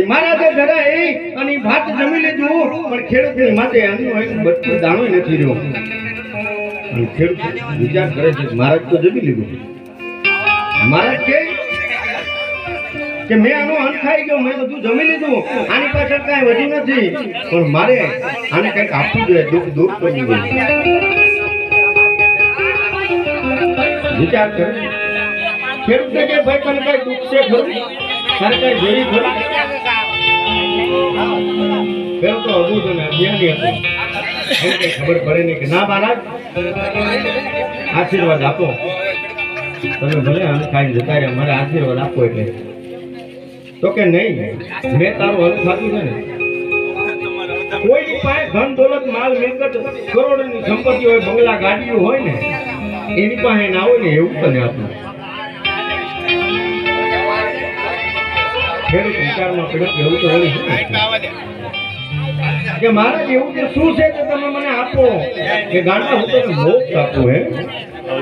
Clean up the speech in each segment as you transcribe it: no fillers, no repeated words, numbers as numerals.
મહારાજે ઘરે અને ભાત જમી લીધું પણ ખેડૂતની માથે આનું બધું દાણો નથી રહ્યો અને ખેડૂત વિચાર કરે છે મહારાજ તો જમી લીધું મહારાજ કે મેં આનો અન્ન ખાઈ ગયો મેં બધું જમી લીધું આની પાછળ કાંઈ વધ્યું નથી પણ મારે આને કંઈક આપવું જોઈએ દુઃખ દૂર કરવું જોઈએ વિચાર કરે ખેડૂતને કે ભાઈ તને કઈ દુઃખ છે ખરું તારે કઈ જોઈ ખરું ખેડૂત તો અબૂ છે ને અજ્ઞાની હતો એને કઈ ખબર પડે નહીં કે ના મહારાજ આશીર્વાદ આપો તમે ભલે આને ખાઈ જતા રહ્યા મારે આશીર્વાદ આપો એટલે તો કે નહીં મેં તારું હલ ખાધું છે ને કોઈ પાસે ધન દોલત માલ મિલકત કરોડોની સંપત્તિ હોય બંગલા ગાડીઓ હોય ને એની પાસે ના હોય ને એવું તને આપું ખેડૂત વિચારમાં પડ્યો કે એવું તો વળી કે મહારાજ એવું કે શું છે કે તમે મને આપો કે ગાંડા હું તને મોક્ષ આપું હે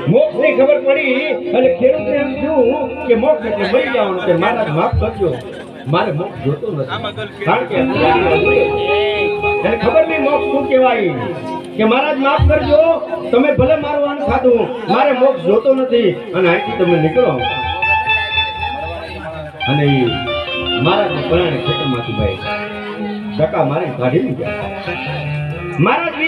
મોક્ષ ની ખબર પડી અને ખેડૂતને એમ થયું કે મોક્ષ એટલે મરી જવાનું કે મહારાજ માફ કરજો મારે મોક્ષ જોતો નથી કારણ કે એને ખબર નહીં મોક્ષ શું કહેવાય કે મહારાજ માફ કરજો તમે ભલે મારું અન્ન ખાધું મારે મોક્ષ જોતો નથી અને અહીંથી તમે નીકળો અને મહારાજ પરાણે ખેતરમાંથી ભાઈ ધક્કા મારી કાઢી લીધા મહારાજ